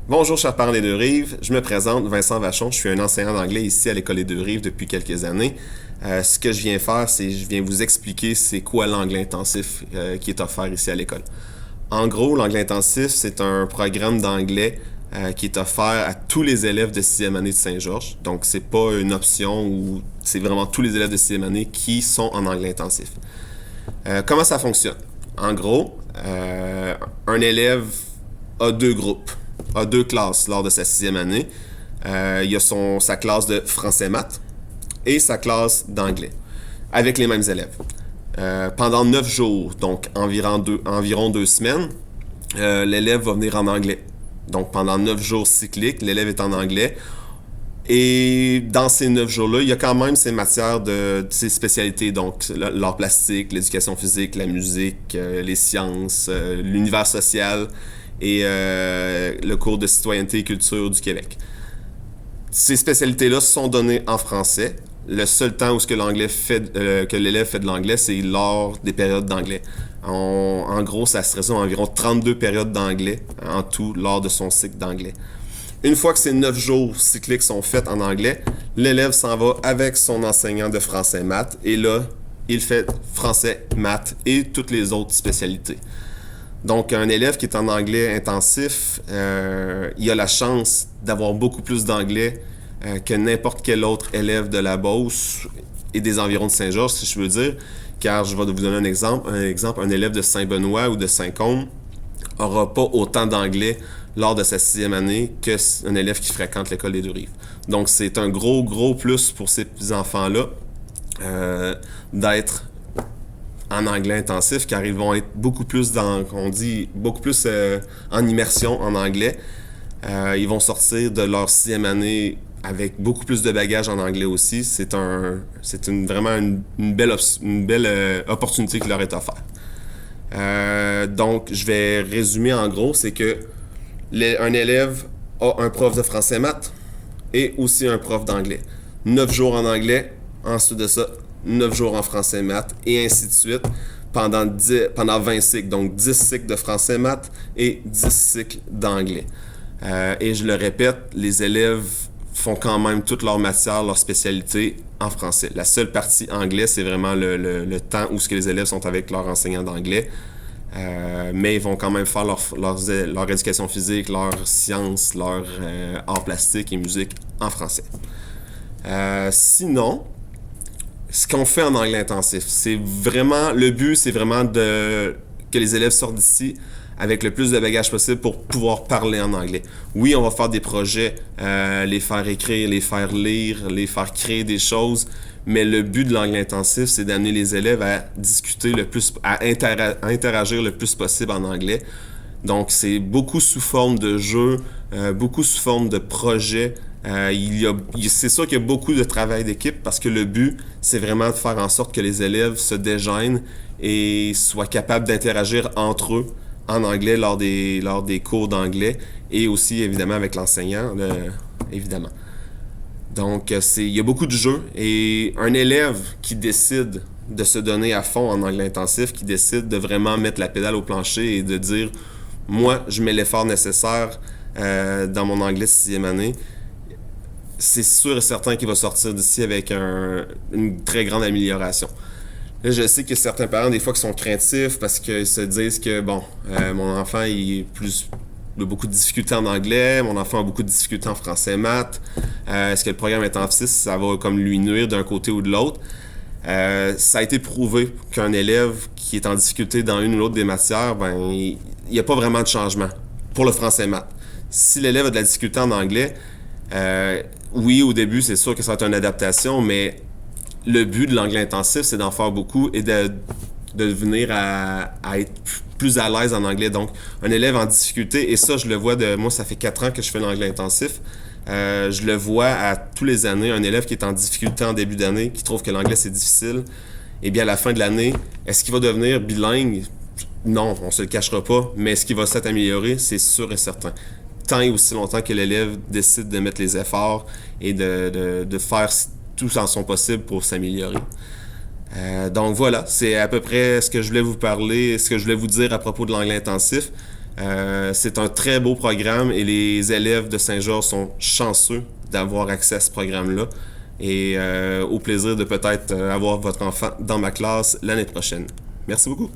Bonjour, chers parents des Deux-Rives. Je me présente, Vincent Vachon. Je suis un enseignant d'anglais ici à l'École des Deux-Rives depuis quelques années. Ce que je viens faire, c'est je viens vous expliquer c'est quoi l'anglais intensif qui est offert ici à l'école. En gros, l'anglais intensif, c'est un programme d'anglais qui est offert à tous les élèves de sixième année de Saint-Georges. Donc, c'est pas une option où c'est vraiment tous les élèves de sixième année qui sont en anglais intensif. Comment ça fonctionne? En gros, un élève a deux groupes, a deux classes lors de sa sixième année. Il y a sa classe de français-maths et sa classe d'anglais, avec les mêmes élèves. Pendant 9 jours, donc environ 2 semaines, l'élève va venir en anglais. Donc pendant 9 jours cycliques, l'élève est en anglais. Et dans ces 9 jours-là, il y a quand même ces matières ces spécialités, donc l'art plastique, l'éducation physique, la musique, les sciences, l'univers social et le cours de citoyenneté et culture du Québec. Ces spécialités-là sont données en français. Le seul temps où que l'élève fait de l'anglais, c'est lors des périodes d'anglais. En gros, ça se résume à environ 32 périodes d'anglais en tout lors de son cycle d'anglais. Une fois que ces 9 jours cycliques sont faits en anglais, l'élève s'en va avec son enseignant de français-maths et là, il fait français, maths et toutes les autres spécialités. Donc, un élève qui est en anglais intensif, il a la chance d'avoir beaucoup plus d'anglais que n'importe quel autre élève de la Beauce et des environs de Saint-Georges, si je veux dire, car je vais vous donner un exemple. Un élève de Saint-Benoît ou de Saint-Côme n'aura pas autant d'anglais lors de sa sixième année qu'un élève qui fréquente l'école des Deux-Rives. Donc, c'est un gros plus pour ces enfants-là d'être en anglais intensif, car ils vont être beaucoup plus en immersion en anglais. Ils vont sortir de leur sixième année avec beaucoup plus de bagages en anglais aussi. C'est vraiment une belle opportunité qui leur est offerte. Donc, je vais résumer en gros, c'est que un élève a un prof de français-maths et aussi un prof d'anglais. 9 jours en anglais, ensuite de ça, 9 jours en français-maths et ainsi de suite pendant 20 cycles. Donc 10 cycles de français-maths et 10 cycles d'anglais. Et je le répète, les élèves font quand même toute leur matière, leur spécialité en français. La seule partie anglais, c'est vraiment le temps où les élèves sont avec leur enseignant d'anglais. Mais ils vont quand même faire leur éducation physique, leur sciences, leur art plastique et musique en français. Sinon, ce qu'on fait en anglais intensif, le but, c'est vraiment que les élèves sortent d'ici avec le plus de bagages possible pour pouvoir parler en anglais. Oui, on va faire des projets, les faire écrire, les faire lire, les faire créer des choses, mais le but de l'anglais intensif, c'est d'amener les élèves à discuter à interagir le plus possible en anglais. Donc, c'est beaucoup sous forme de jeux, beaucoup sous forme de projets. C'est sûr qu'il y a beaucoup de travail d'équipe parce que le but, c'est vraiment de faire en sorte que les élèves se dégênent et soient capables d'interagir entre eux en anglais lors des cours d'anglais et aussi, évidemment, avec l'enseignant, évidemment. Donc, il y a beaucoup de jeux et un élève qui décide de se donner à fond en anglais intensif, qui décide de vraiment mettre la pédale au plancher et de dire « Moi, je mets l'effort nécessaire dans mon anglais sixième année », c'est sûr et certain qu'il va sortir d'ici avec une très grande amélioration. Là, je sais que certains parents, des fois, qui sont craintifs parce qu'ils se disent que, mon enfant, il a beaucoup de difficultés en anglais, mon enfant a beaucoup de difficultés en français-maths. Est-ce que le programme intensif, ça va comme lui nuire d'un côté ou de l'autre? Ça a été prouvé qu'un élève qui est en difficulté dans une ou l'autre des matières, il n'y a pas vraiment de changement pour le français-maths. Si l'élève a de la difficulté en anglais, oui, au début, c'est sûr que ça va être une adaptation, mais le but de l'anglais intensif, c'est d'en faire beaucoup et de venir à être plus à l'aise en anglais. Donc, un élève en difficulté, et ça, je le vois moi, ça fait 4 ans que je fais l'anglais intensif. Je le vois à tous les années, un élève qui est en difficulté en début d'année, qui trouve que l'anglais, c'est difficile. Et bien, à la fin de l'année, est-ce qu'il va devenir bilingue? Non, on se le cachera pas, mais est-ce qu'il va s'être amélioré? C'est sûr et certain. Tant et aussi longtemps que l'élève décide de mettre les efforts et de faire tout en son possible pour s'améliorer. Donc voilà, c'est à peu près ce que je voulais vous parler, ce que je voulais vous dire à propos de l'anglais intensif. C'est un très beau programme et les élèves de Saint-Georges sont chanceux d'avoir accès à ce programme-là. Et au plaisir de peut-être avoir votre enfant dans ma classe l'année prochaine. Merci beaucoup.